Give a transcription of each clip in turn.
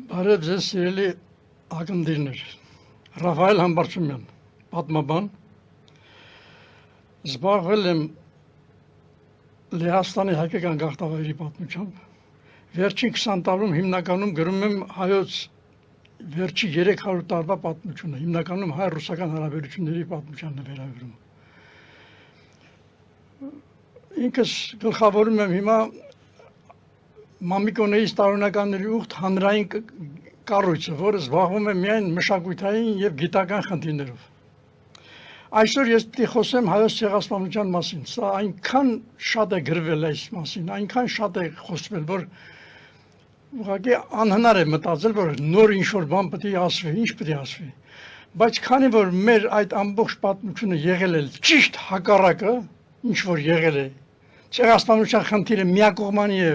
Բարև ձեզ սիրելի ակնթիռներ, Ռաֆայել Համբարձումյան, պատմաբան, զբաղվել եմ Լեհաստանի հայկական գաղթավայրի պատմությամբ, վերջին 20 տարում հիմնականում գրում եմ հայոց վերջի 300 տարվա պատմությունը, հիմնականում հայ-ռուսական հարաբերությունների պատմությանն է վերաբերում։ Ինքս գլխավորում եմ հիմա Մամիկոնեից տարօրինականների ուխտ հանրային կառույցը, որը զբաղվում է միայն մշակութային եւ գիտական խնդիրներով։ Այսօր ես պիտի խոսեմ հայոց ցեղասպանության մասին։ Սա այնքան շատ է գրվել այս մասին, այնքան շատ է խոսվել, որ ուղղակի անհնար է մտածել, որ նոր ինչ-որ բան պետք է ասվի, ինչ պետք է ասվի։ Բայց քանի որ մեր այդ ամբողջ պատմությունը եղել է ճիշտ հակառակը, ինչ որ եղել է, ցեղասպանության խնդիրը միակողմանի է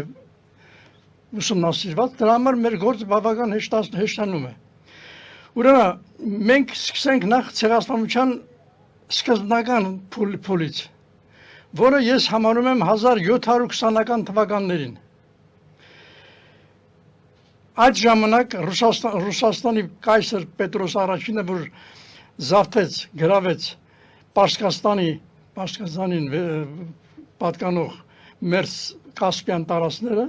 ուսումնասիրված, դրա համար մեր գործը բավական հեշտանում է։ Ուրեմն մենք սկսենք նախ ցեղասպանության սկզբնական փուլից, որը ես համարում եմ 1720-ական թվականներին։ Այդ ժամանակ Ռուսաստանի կայսր Պետրոս առաջինը, որ զարթեց, գրավեց Պարսկաստանին պատկանող մեր Կասպյան տարածքները,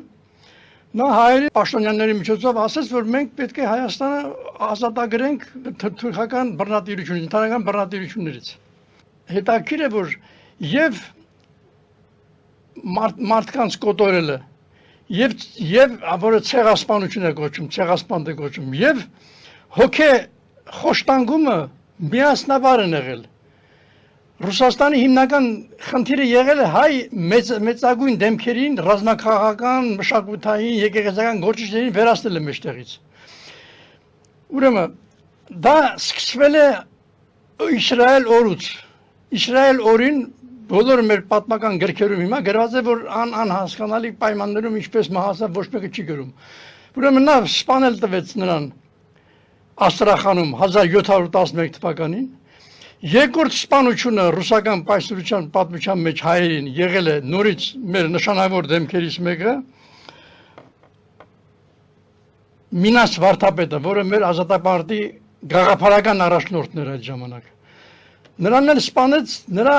նա հայերի պաշտոնյաների միջոցով ասաց, որ մենք պետք է Հայաստանը ազատագրենք թուրքական բռնատիրությունից, ընդհանրական բռնատիրություններից։ Հետաքրքիր է, որ եւ մարդկանց կոտորելը, եւ որը ցեղասպանություն է կոչում, ցեղասպանդ է կոչում, եւ հոգե խոշտանգումը միասնաբար են եղել։ Ռուսաստանի հիմնական խնդիրը եղել է հայ մեծագույն դեմքերին, ռազմաքաղաքական, մշակութային, եկեղեցական գործիչներին վերացնելը մեջտեղից։ Ուրեմն դա սկսվել է Իսրայել օրուց։ Իսրայել օրին բոլոր մեր պատմական գրքերում հիմա գրված է, որ անհասկանալի պայմաններում ինչպես մահացավ ոչ մեկը չի գրում։ Ուրեմն նա սպանել տվեց նրան Աստրախանում 1711 թվականին։ Երկրորդ սպանությունը ռուսական պայծառության պատմության մեջ հայերին եղել է նորից մեր նշանավոր դեմքերից մեկը Մինաս Վարդապետը, որը մեր ազատապարտի գաղափարական առաջնորդն էր այդ ժամանակ։ Նրան էլ սպանեց նրա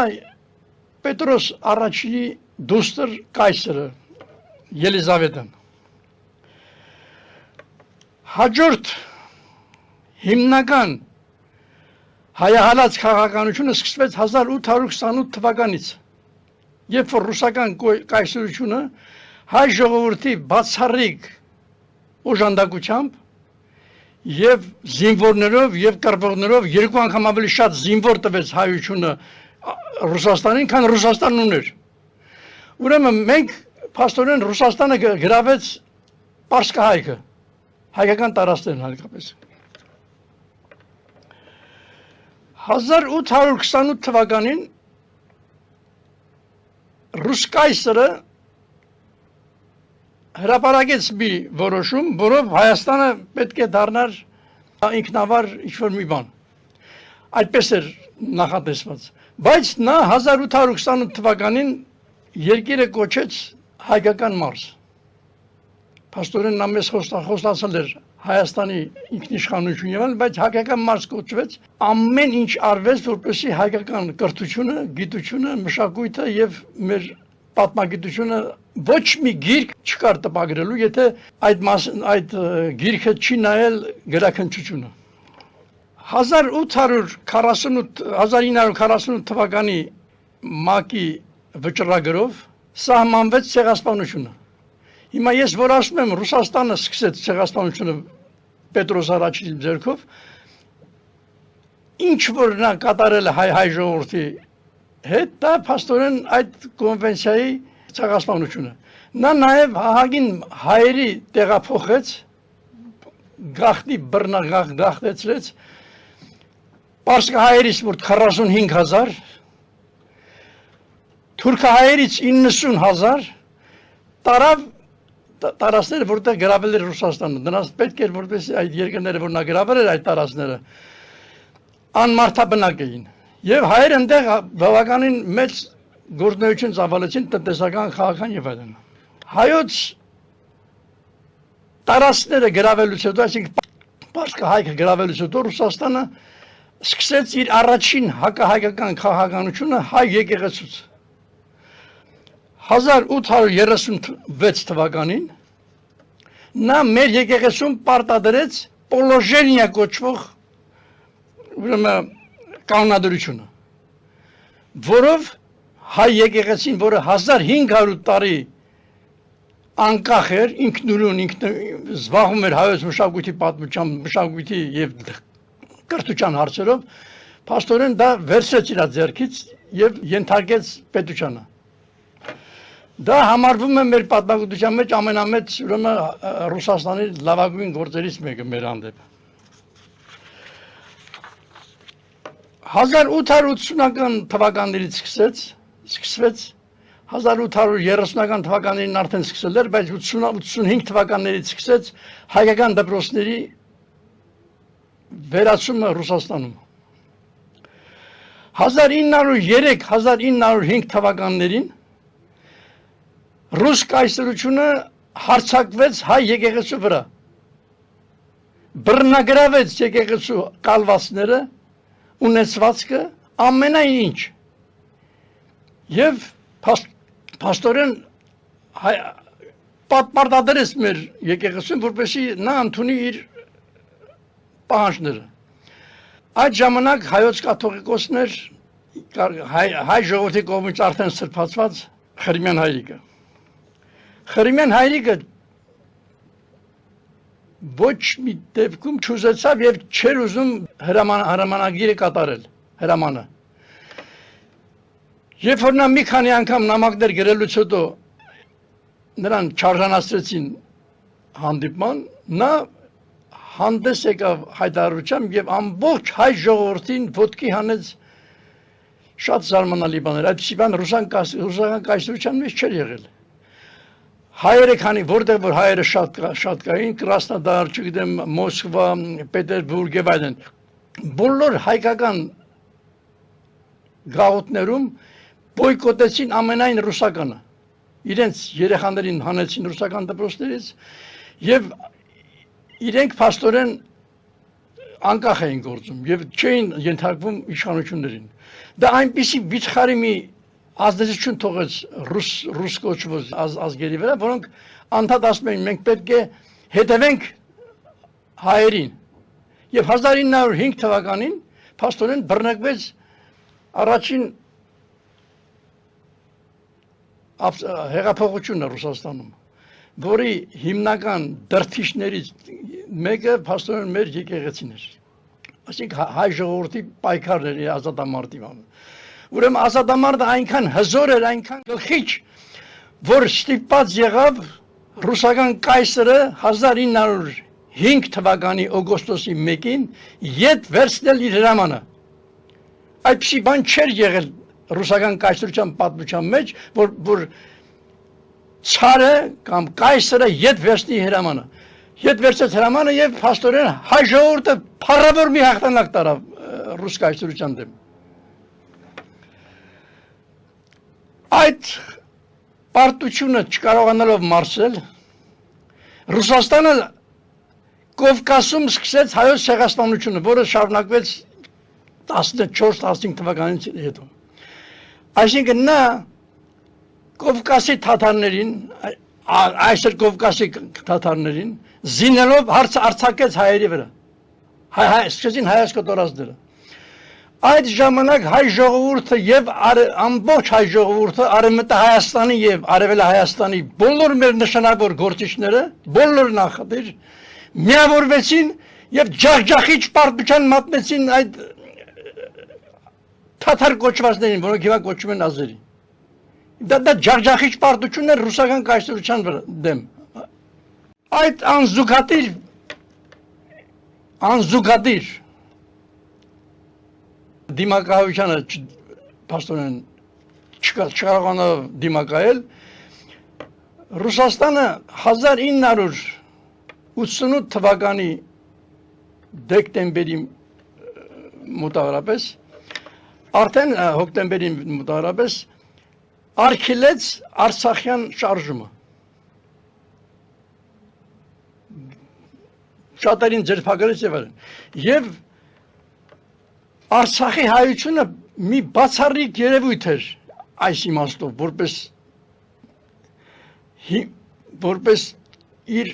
Պետրոս առաջինի դուստր կայսրը Ելիզավետը։ Հաջորդ հիմնական հայահալած քաղաքականությունը սկսվեց 1828 թվականից, երբ որ ռուսական կայսրությունը հայ ժողովրդի բացառիկ օժանդակությամբ եւ զինվորներով եւ կռվողներով երկու անգամ ավելի շատ զինվոր տվեց հայությունը Ռուսաստանին, քան Ռուսաստանն ուներ։ Ուրեմն մենք փաստորեն Ռուսաստանը գրավեց Պարսկահայքը, հայկական տարածքներն հատկապես։ 1828 թվականին ռուս կայսրը հրապարակեց մի որոշում, որով Հայաստանը պետք է դառնար ինքնավար ինչ-որ մի բան։ Այդպես էր նախատեսված։ Բայց նա 1828 թվականին երկիրը կոչեց հայկական մարզ։ Փաստորեն նա մեզ խոստացել էր Հայաստանի ինքնիշխանություն եղել, բայց հայկական մարզ կոչվեց, ամեն ինչ արվեց, որպեսզի հայկական կրթությունը, գիտությունը, մշակույթը եւ մեր պատմագիտությունը ոչ մի գիրք չկար տպագրելու, եթե այդ գիրքը չի նայել գրաքննչությունը։ 1948 թվականի ՄԱԿ-ի վճռագրով սահմանվեց ցեղասպանությունը։ Հիմա ես որ ասում եմ Ռուսաստանը սկսեց ցեղասպանությունը Պետրոս առաջինի ձեռքով, ինչ որ նա կատարել է հայ ժողովրդի հետ, դա փաստորեն այդ կոնվենցիայի ցեղասպանությունը։ Նա նաև հահագին հայերի տեղափոխեց, գաղտնի բռնագաղթեցրեց պարսկահայերից մոտ 45000, թուրքահայերից 90000 տարավ տարածքները, որտեղ գրավել էր Ռուսաստանը, նրանց պետք էր, որպես այդ երկրները, որ նա գրավել էր այդ տարածքները, անմարդաբնակ էին։ Եվ հայերը այնտեղ բավականին մեծ գործունեություն ծավալեցին տնտեսական, քաղաքական եւ այլն։ Հայոց տարածքները գրավելուց հետո, այսինքն Պարսկը հայքը գրավելուց հետո Ռուսաստանը սկսեց իր առաջին հակահայկական քաղաքականությունը հայ եկեղեցուց։ 1836 թվականին նա մեր եկեղեցում պարտադրեց պոլոժենիա կոչվող ուրեմն կանոնադրությունը, որով հայ եկեղեցին, որը 1500 տարի անկախ էր, ինքնուրույն զբաղվում էր հայոց մշակույթի պատմության, մշակույթի եւ կրթության հարցերով, փաստորեն դա վերցրեց իր ձեռքից եւ ենթարկեց պետությանը։ Դա համարվում է մեր պատմագիտության մեջ ամենամեծ ուրեմն Ռուսաստանի լավագույն գործերից մեկը մեր հանդեպ։ 1880-ական թվականներից սկսվեց 1830-ական թվականներին արդեն սկսել էր, բայց 80-85 թվականներից սկսեց հայկական դպրոցների վերացումը Ռուսաստանում։ 1903-1905 թվականներին ռուս կայսրությունը հարձակվեց հայ եկեղեցու վրա, բռնագրավեց եկեղեցու կալվածները, ունեցվածքը, ամենայն ինչ, և փաստորեն պարտադրեց մեր եկեղեցուն, որպեսզի նա ընդունի իր պահանջները։ Այդ ժամանակ հայոց կաթողիկոսներ, հայ ժողովրդի կողմից արդեն սրբացված Խրիմյան հայրիկը։ Խրիմյան հայրիկը ոչ մի դեպքում չուզեցավ և չէր ուզում հրամանագիրը կատարել, հրամանը։ Երբ որ նա մի քանի անգամ նամակներ գրելուց հետո նրան չարժանացրեցին հանդիպման, նա հանդես եկավ հայտարարությամբ և ամբողջ հայ ժողովրդին ոտքի հանեց շատ զարմանալի բաներ, այդպիսի բան ռուսական կայսրության մեջ չէր եղել։ Հայերը քանի որտեղ որ հայերը շատ կային, Կրասնոդար, չգիտեմ, Մոսկվա, Պետերբուրգ եւ այլն, բոլոր հայկական գաղութներում բոյկոտեցին ամենայն ռուսականը։ Իրենց երեխաներին հանեցին ռուսական դպրոցներից եւ իրենք փաստորեն անկախ էին գործում եւ չէին ենթարկվում իշխանություններին։ Դա այնպիսի վիճխարի մի ազդեցություն թողեց ռուս կոչվող ազգերի վրա, որոնք անդադ ասում էին, մենք պետք է հետևենք հայերին։ Եվ 1905 թվականին փաստորեն բռնկվեց առաջին հեղափոխությունը Ռուսաստանում, որի հիմնական դրդիչներից մեկը փաստորեն մեր եկեղեցին էր։ Այսինքն հայ ժողովրդի պայքարն էր ազատամարտի համար։ Ուրեմն ազատամարտը այնքան հզոր էր, այնքան գլխիչ, որ ստիպված եղավ ռուսական կայսրը 1905 թվականի օգոստոսի 1-ին ետ վերցնել իր հրամանը։ Այդպիսի բան չէր եղել ռուսական կայսրության պատմության մեջ, որ ցարը կամ կայսրը ետ վերցնի հրամանը։ Ետ վերցրեց հրամանը եւ փաստորեն հայ ժողովուրդը փառավոր մի հաղթանակ տարավ ռուս կայսրության դեմ։ Այդ պարտությունը չկարողանալով մարսել, Ռուսաստանը Կովկասում սկսեց հայոց ցեղասպանությունը, որը շարունակվեց 14-15 թվականից հետո։ Այսինքն նա Կովկասի թաթարներին, այսօր Կովկասի թաթարներին, զինելով արձակեց հայերի վրա, սկսեցին հայոց կոտորածները։ Այդ ժամանակ հայ ժողովուրդը եւ ամբողջ հայ ժողովուրդը Արևմտա Հայաստանի եւ Արևելա Հայաստանի բոլոր մեր նշանավոր գործիչները, բոլոր նախադիր միավորվեցին եւ ջախջախիչ պարտության մատնեցին այդ թաթար կոչվածներին, որոնք հիմա կոչվում են ազերի։ Դա ջախջախիչ պարտություն էր ռուսական կայսրության դեմ։ Այդ անզուգադիր դիմակայությանը փաստորեն չկարողանավ դիմակայել, Ռուսաստանը 1988 թվականի դեկտեմբերի մոտավորապես, արդեն հոկտեմբերի մոտավորապես արգելեց Արցախյան շարժումը։ շատերին ձերբակալեց եւ այլն։ Եվ Արցախի հայությունը մի բացառիկ երևույթ էր այս իմաստով, որպես իր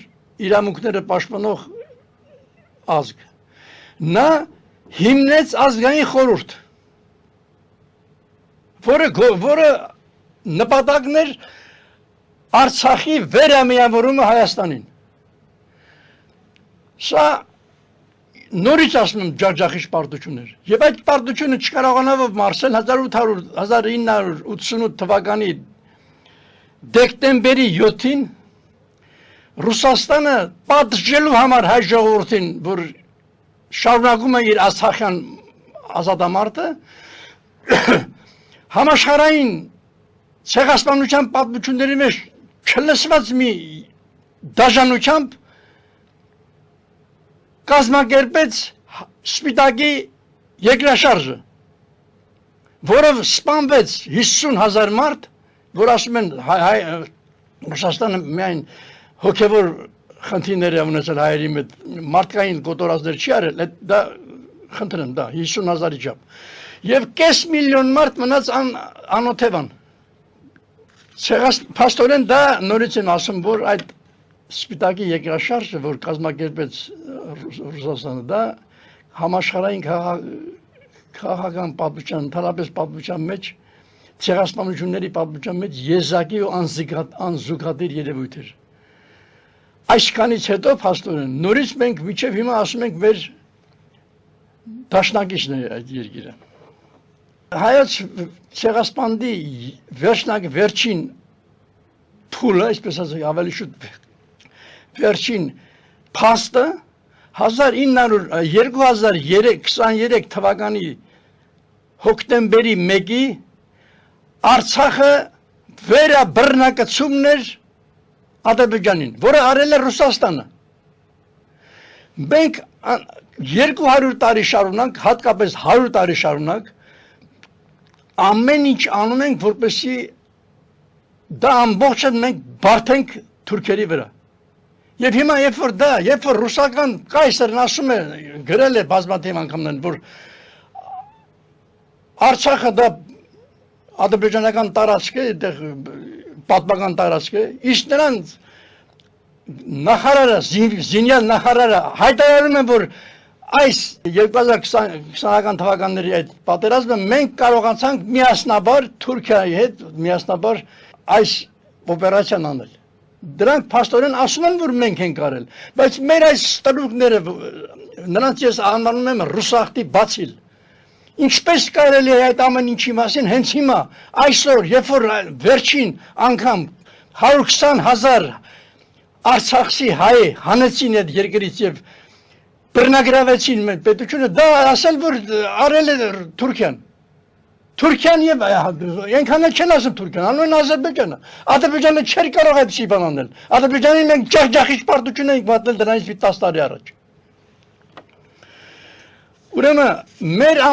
իրավունքները պաշտպանող ազգ։ Նա հիմնեց ազգային խորհուրդ, որը նպատակն էր Արցախի վերամիավորումը Հայաստանին։ Սա նորից ասում եմ ջախջախիչ պարտություն էր։ Եվ այդ պարտությունը չկարողանավ մարսել 1988 թվականի դեկտեմբերի 7-ին Ռուսաստանը պատժելու համար հայ ժողովրդին, որ շարունակում է իր Արցախյան ազատամարտը, համաշխարհային ցեղասպանության պատմությունների մեջ չլսված մի դաժանությամբ կազմակերպեց Սպիտակի երկրաշարժը, որով սպանվեց 50,000 մարդ, որ ասում են Ռուսաստանը միայն հոգևոր խնդիրներ է ունեցել հայերի մոտ, մարդկային կոտորածներ չի արել, դա խնդրեմ, դա 50,000-ի չափ։ Եվ կես միլիոն մարդ մնաց անօթևան։ Փաստորեն դա նորից եմ ասում, որ այդ Սպիտակի երկրաշարժը, որ կազմակերպեց Ռուսաստանը, դա համաշխարհային քաղաքական պատմության, ընդհանրապես պատմության մեջ, ցեղասպանությունների պատմության մեջ եզակի ու անզուգադիր երևույթ էր։ Այսքանից հետո փաստորեն նորից մենք մինչև հիմա ասում ենք մեր դաշնակիցն է այդ երկիրը։ Հայոց ցեղասպանդի վերջին փուլը, այսպես ասած, ավելի շուտ վերջին փաստը 2023 թվականի հոկտեմբերի 1-ի Արցախը վերաբռնակցումն էր Ադրբեջանին, որը արել է Ռուսաստանը։ Մենք 200 տարի շարունակ, հատկապես 100 տարի շարունակ ամեն ինչ անում ենք, որպեսզի դա ամբողջը մենք բարթենք թուրքերի վրա։ Եվ հիմա երբ որ ռուսական կայսրն ասում է, գրել է բազմաթիվ անգամներ, որ Արցախը դա ադրբեջանական տարածք է, պատմական տարածք է, իսկ նրանց նախարարը, զինյալ նախարարը հայտարարում է, որ այս 2020 թվականների այդ պատերազմը մենք կարողացանք միասնաբար Թուրքիայի հետ միասնաբար այս օպերացիան անել։ Դրանք փաստորեն ասում են, որ մենք ենք արել, բայց մեր այս ստրուկները, նրանց ես անվանում եմ ռուսախտի բացիլ։ Ինչպես կարելի է այդ ամեն ինչի մասին հենց հիմա, այսօր, երբ որ վերջին անգամ 120,000 արցախցի հայ հանեցին այդ երկրից եւ բռնագրավեցին մեր պետությունը, դա ասել, որ արել է Թուրքիան։ Թուրքիան եւ այնքան էլ չեն ասում Թուրքիան, անում են Ադրբեջանը։ Ադրբեջանը չէր կարող այդպիսի բան անել։ Ադրբեջանին մենք ջախջախիչ պարտություն ենք մատնել դրանից 10 տարի առաջ։ Ուրեմն մեր